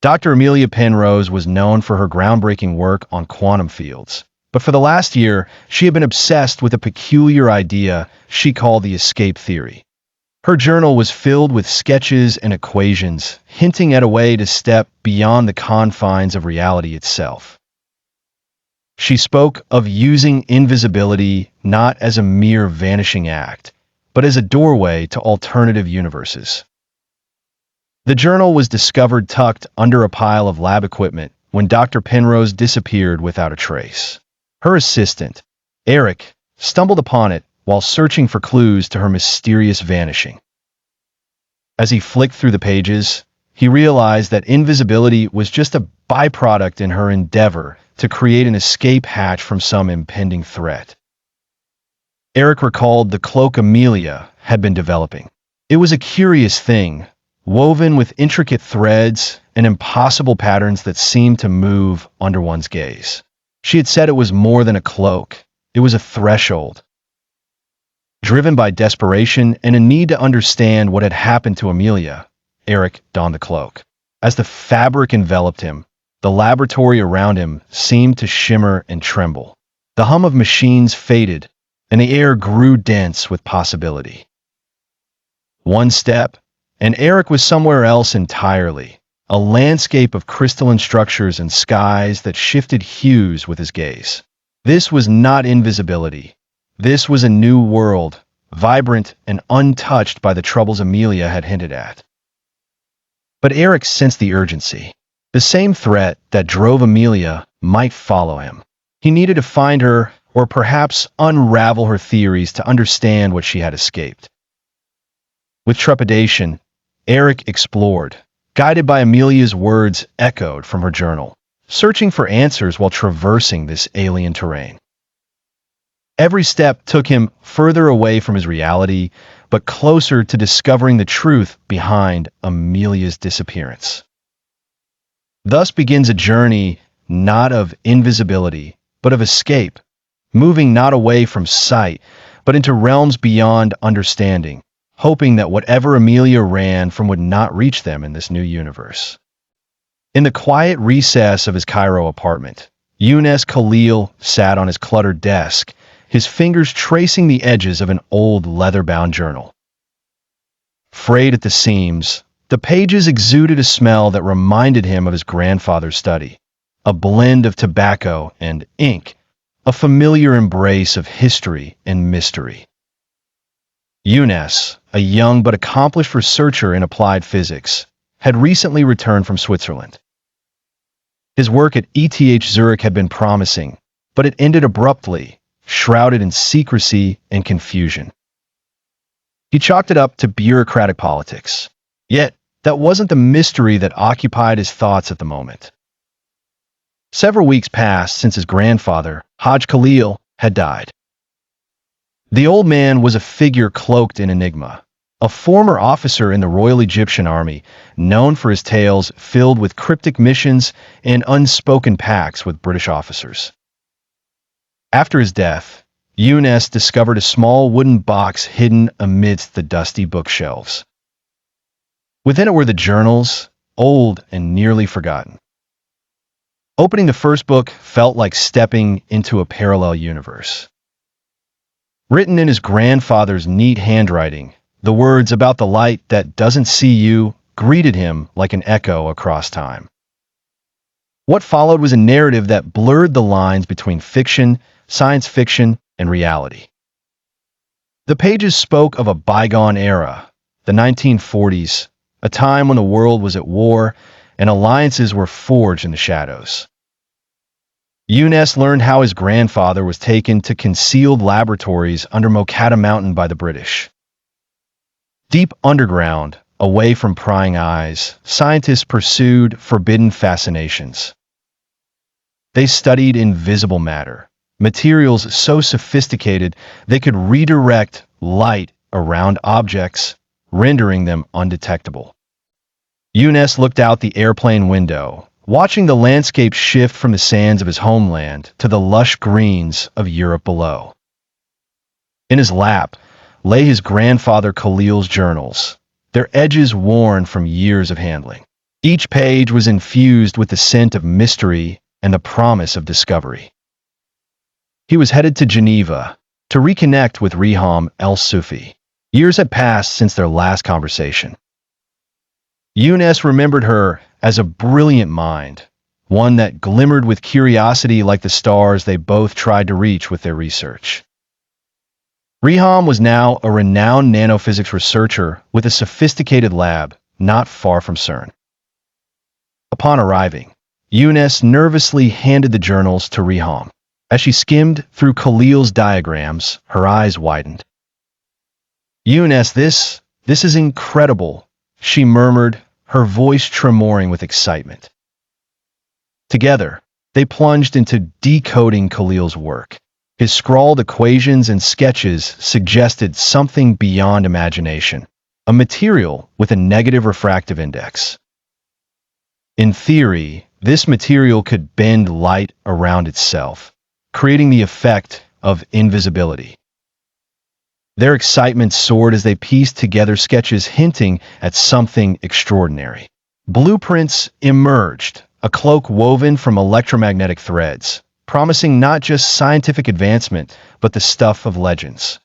Dr. Amelia Penrose was known for her groundbreaking work on quantum fields, but for the last year, she had been obsessed with a peculiar idea she called the escape theory. Her journal was filled with sketches and equations, hinting at a way to step beyond the confines of reality itself. She spoke of using invisibility not as a mere vanishing act, but as a doorway to alternative universes. The journal was discovered tucked under a pile of lab equipment when Dr. Penrose disappeared without a trace. Her assistant, Eric, stumbled upon it while searching for clues to her mysterious vanishing. As he flicked through the pages, he realized that invisibility was just a byproduct in her endeavor to create an escape hatch from some impending threat. Eric recalled the cloak Amelia had been developing. It was a curious thing, woven with intricate threads and impossible patterns that seemed to move under one's gaze. She had said it was more than a cloak. It was a threshold. Driven by desperation and a need to understand what had happened to Amelia, Eric donned the cloak. As the fabric enveloped him, the laboratory around him seemed to shimmer and tremble. The hum of machines faded, and the air grew dense with possibility. One step, and Eric was somewhere else entirely, a landscape of crystalline structures and skies that shifted hues with his gaze. This was not invisibility. This was a new world, vibrant and untouched by the troubles Amelia had hinted at. But Eric sensed the urgency. The same threat that drove Amelia might follow him. He needed to find her, or perhaps unravel her theories to understand what she had escaped. With trepidation, Eric explored, guided by Amelia's words echoed from her journal, searching for answers while traversing this alien terrain. Every step took him further away from his reality, but closer to discovering the truth behind Amelia's disappearance. Thus begins a journey not of invisibility, but of escape, moving not away from sight, but into realms beyond understanding, hoping that whatever Amelia ran from would not reach them in this new universe. In the quiet recess of his Cairo apartment, Younes Khalil sat on his cluttered desk, his fingers tracing the edges of an old leather-bound journal. Frayed at the seams, the pages exuded a smell that reminded him of his grandfather's study, a blend of tobacco and ink, a familiar embrace of history and mystery. Younes, a young but accomplished researcher in applied physics, had recently returned from Switzerland. His work at ETH Zurich had been promising, but it ended abruptly, shrouded in secrecy and confusion. He chalked it up to bureaucratic politics. Yet, that wasn't the mystery that occupied his thoughts at the moment. Several weeks passed since his grandfather, Haj Khalil, had died. The old man was a figure cloaked in enigma, a former officer in the Royal Egyptian Army, known for his tales filled with cryptic missions and unspoken pacts with British officers. After his death, Younes discovered a small wooden box hidden amidst the dusty bookshelves. Within it were the journals, old and nearly forgotten. Opening the first book felt like stepping into a parallel universe. Written in his grandfather's neat handwriting, the words about the light that doesn't see you greeted him like an echo across time. What followed was a narrative that blurred the lines between fiction, science fiction, and reality. The pages spoke of a bygone era, the 1940s, a time when the world was at war and alliances were forged in the shadows. Younes learned how his grandfather was taken to concealed laboratories under Mokhata Mountain by the British. Deep underground, away from prying eyes, scientists pursued forbidden fascinations. They studied invisible matter, materials so sophisticated they could redirect light around objects, rendering them undetectable. Younes looked out the airplane window, watching the landscape shift from the sands of his homeland to the lush greens of Europe below. In his lap lay his grandfather Khalil's journals, their edges worn from years of handling. Each page was infused with the scent of mystery and the promise of discovery. He was headed to Geneva to reconnect with Riham el-Sufi. Years had passed since their last conversation. Younes remembered her as a brilliant mind, one that glimmered with curiosity like the stars they both tried to reach with their research. Riham was now a renowned nanophysics researcher with a sophisticated lab not far from CERN. Upon arriving, Younes nervously handed the journals to Riham. As she skimmed through Khalil's diagrams, her eyes widened. "Younes, this is incredible," she murmured, her voice tremoring with excitement. Together, they plunged into decoding Khalil's work. His scrawled equations and sketches suggested something beyond imagination, a material with a negative refractive index. In theory, this material could bend light around itself, creating the effect of invisibility. Their excitement soared as they pieced together sketches hinting at something extraordinary. Blueprints emerged, a cloak woven from electromagnetic threads, promising not just scientific advancement, but the stuff of legends.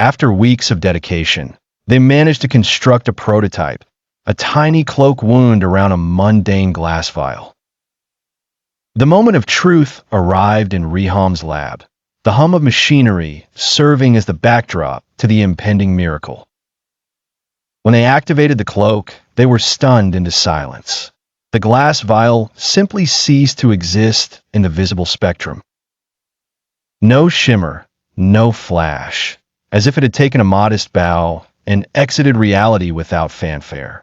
After weeks of dedication, they managed to construct a prototype, a tiny cloak wound around a mundane glass vial. The moment of truth arrived in Riham's lab, the hum of machinery serving as the backdrop to the impending miracle. When they activated the cloak, they were stunned into silence. The glass vial simply ceased to exist in the visible spectrum. No shimmer, no flash, as if it had taken a modest bow and exited reality without fanfare.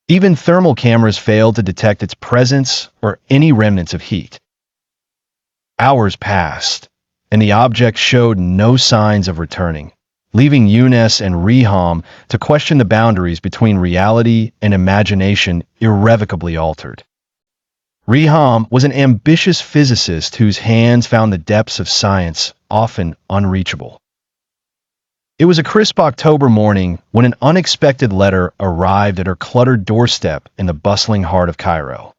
Even thermal cameras failed to detect its presence or any remnants of heat. Hours passed, and the object showed no signs of returning, leaving Younes and Riham to question the boundaries between reality and imagination irrevocably altered. Riham was an ambitious physicist whose hands found the depths of science often unreachable. It was a crisp October morning when an unexpected letter arrived at her cluttered doorstep in the bustling heart of Cairo.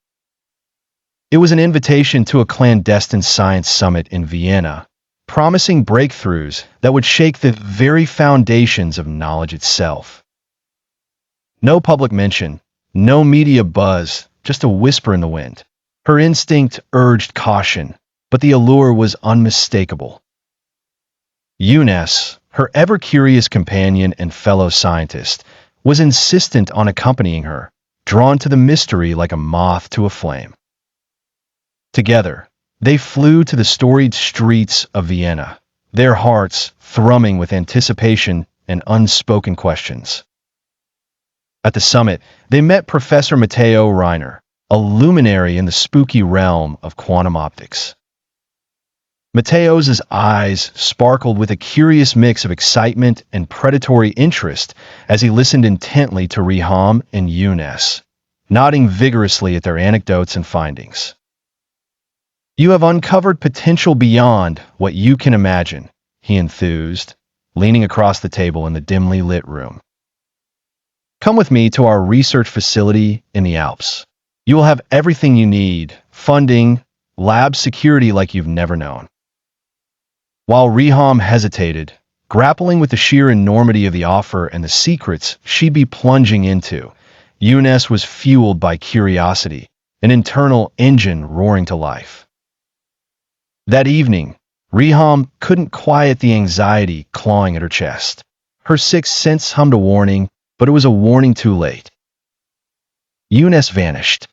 It was an invitation to a clandestine science summit in Vienna, promising breakthroughs that would shake the very foundations of knowledge itself. No public mention, no media buzz, just a whisper in the wind. Her instinct urged caution, but the allure was unmistakable. Younes, her ever-curious companion and fellow scientist, was insistent on accompanying her, drawn to the mystery like a moth to a flame. Together, they flew to the storied streets of Vienna, their hearts thrumming with anticipation and unspoken questions. At the summit, they met Professor Matteo Reiner, a luminary in the spooky realm of quantum optics. Matteo's eyes sparkled with a curious mix of excitement and predatory interest as he listened intently to Riham and Younes, nodding vigorously at their anecdotes and findings. "You have uncovered potential beyond what you can imagine," he enthused, leaning across the table in the dimly lit room. "Come with me to our research facility in the Alps. You will have everything you need, funding, lab security like you've never known." While Riham hesitated, grappling with the sheer enormity of the offer and the secrets she'd be plunging into, Younes was fueled by curiosity, an internal engine roaring to life. That evening, Riham couldn't quiet the anxiety clawing at her chest. Her sixth sense hummed a warning, but it was a warning too late. Younes vanished.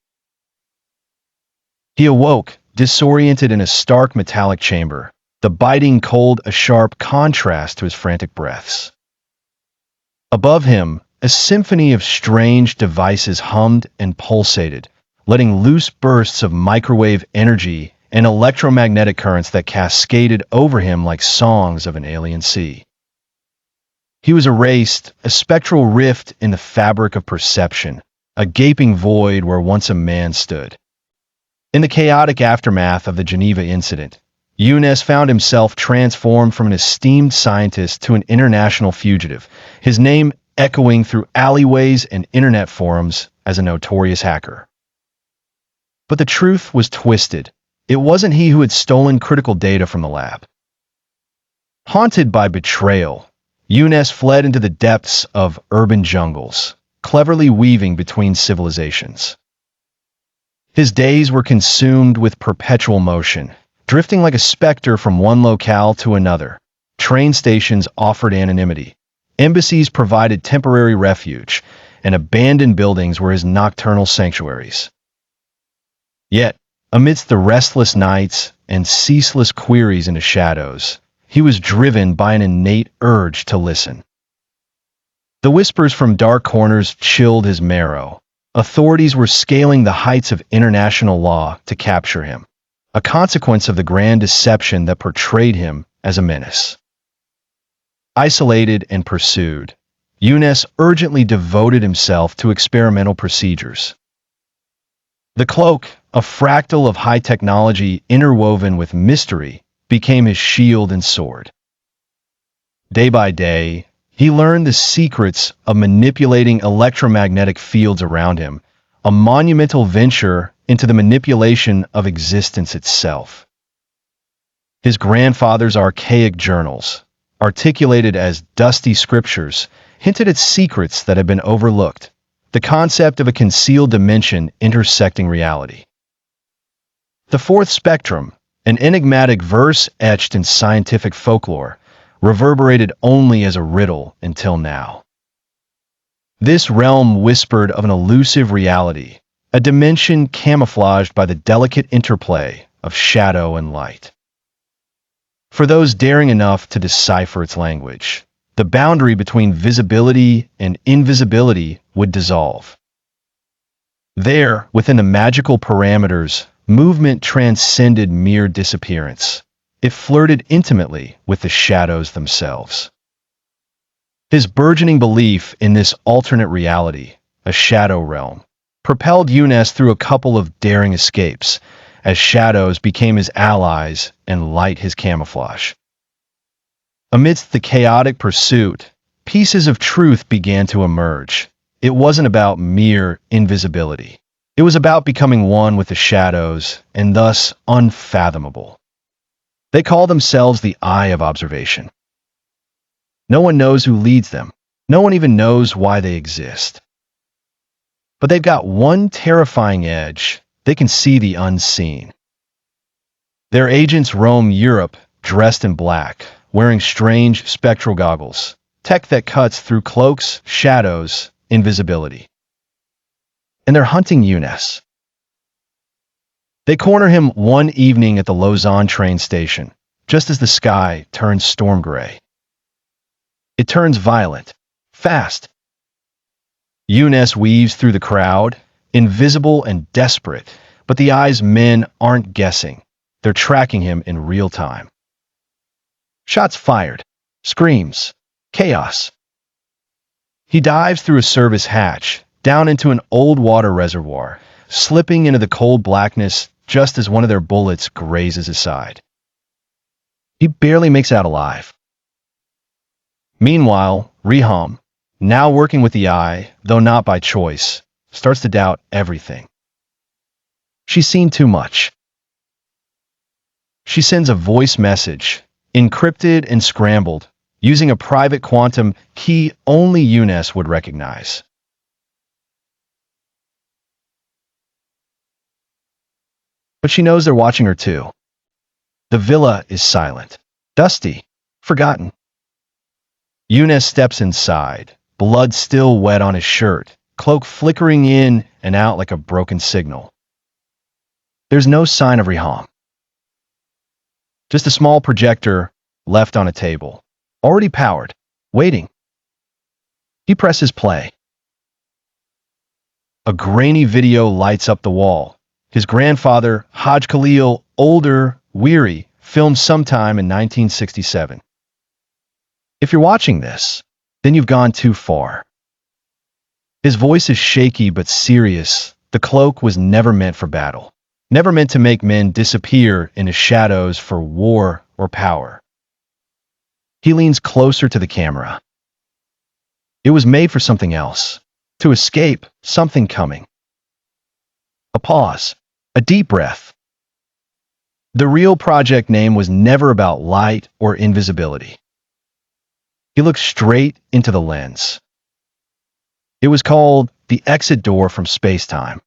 He awoke, disoriented in a stark metallic chamber, the biting cold a sharp contrast to his frantic breaths. Above him, a symphony of strange devices hummed and pulsated, letting loose bursts of microwave energy and electromagnetic currents that cascaded over him like songs of an alien sea. He was erased, a spectral rift in the fabric of perception, a gaping void where once a man stood. In the chaotic aftermath of the Geneva incident, Younes found himself transformed from an esteemed scientist to an international fugitive, his name echoing through alleyways and internet forums as a notorious hacker. But the truth was twisted. It wasn't he who had stolen critical data from the lab. Haunted by betrayal, Younes fled into the depths of urban jungles, cleverly weaving between civilizations. His days were consumed with perpetual motion, drifting like a specter from one locale to another. Train stations offered anonymity. Embassies provided temporary refuge, and abandoned buildings were his nocturnal sanctuaries. Yet, amidst the restless nights and ceaseless queries into shadows, he was driven by an innate urge to listen. The whispers from dark corners chilled his marrow. Authorities were scaling the heights of international law to capture him, a consequence of the grand deception that portrayed him as a menace. Isolated and pursued, Younes urgently devoted himself to experimental procedures. The Cloak, a fractal of high technology interwoven with mystery, became his shield and sword. Day by day, he learned the secrets of manipulating electromagnetic fields around him, a monumental venture into the manipulation of existence itself. His grandfather's archaic journals, articulated as dusty scriptures, hinted at secrets that had been overlooked, the concept of a concealed dimension intersecting reality. The fourth spectrum, an enigmatic verse etched in scientific folklore, reverberated only as a riddle until now. This realm whispered of an elusive reality, a dimension camouflaged by the delicate interplay of shadow and light. For those daring enough to decipher its language, the boundary between visibility and invisibility would dissolve. There, within the magical parameters, movement transcended mere disappearance. It flirted intimately with the shadows themselves. His burgeoning belief in this alternate reality, a shadow realm, propelled Younes through a couple of daring escapes, as shadows became his allies and light his camouflage. Amidst the chaotic pursuit, pieces of truth began to emerge. It wasn't about mere invisibility. It was about becoming one with the shadows, and thus unfathomable. They call themselves the Eye of Observation. No one knows who leads them. No one even knows why they exist. But they've got one terrifying edge. They can see the unseen. Their agents roam Europe, dressed in black, wearing strange spectral goggles, tech that cuts through cloaks, shadows, invisibility. And they're hunting Younes. They corner him one evening at the Lausanne train station, just as the sky turns storm gray. It turns violent, fast. Younes weaves through the crowd, invisible and desperate, but the Eye's men aren't guessing. They're tracking him in real time. Shots fired, screams, chaos. He dives through a service hatch, down into an old water reservoir, slipping into the cold blackness just as one of their bullets grazes his side. He barely makes out alive. Meanwhile, Riham, now working with the Eye, though not by choice, starts to doubt everything. She's seen too much. She sends a voice message, encrypted and scrambled, using a private quantum key only Younes would recognize. But she knows they're watching her too. The villa is silent, dusty, forgotten. Younes steps inside, blood still wet on his shirt, cloak flickering in and out like a broken signal. There's no sign of Riham. Just a small projector left on a table, already powered, waiting. He presses play. A grainy video lights up the wall. His grandfather, Haj Khalil, older, weary, filmed sometime in 1967. If you're watching this, then you've gone too far. His voice is shaky but serious. The cloak was never meant for battle, never meant to make men disappear into shadows for war or power. He leans closer to the camera. It was made for something else. To escape something coming. A pause. A deep breath. The real project name was never about light or invisibility. He looked straight into the lens. It was called the exit door from space-time.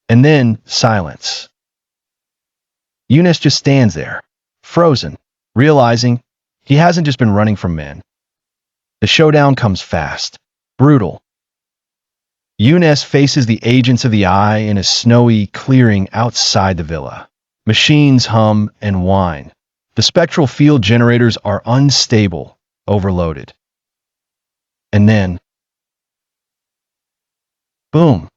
And then silence. Eunice just stands there, frozen, realizing he hasn't just been running from men. The showdown comes fast, brutal. Eunice faces the agents of the Eye in a snowy clearing outside the villa. Machines hum and whine. The spectral field generators are unstable, overloaded. And then, boom.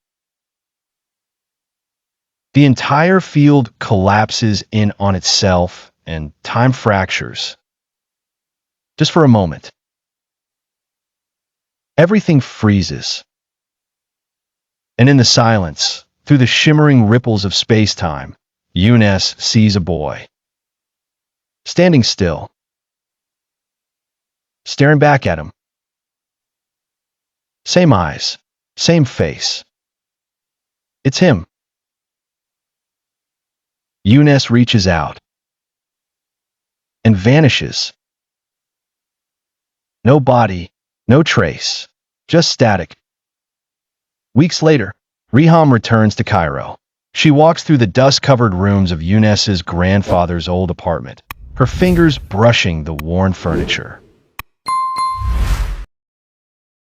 The entire field collapses in on itself and time fractures. Just for a moment. Everything freezes. And in the silence, through the shimmering ripples of space-time, Eunice sees a boy. Standing still. Staring back at him. Same eyes, same face. It's him. Eunice reaches out. And vanishes. No body, no trace, just static. Weeks later, Riham returns to Cairo. She walks through the dust-covered rooms of Eunice's grandfather's old apartment, her fingers brushing the worn furniture.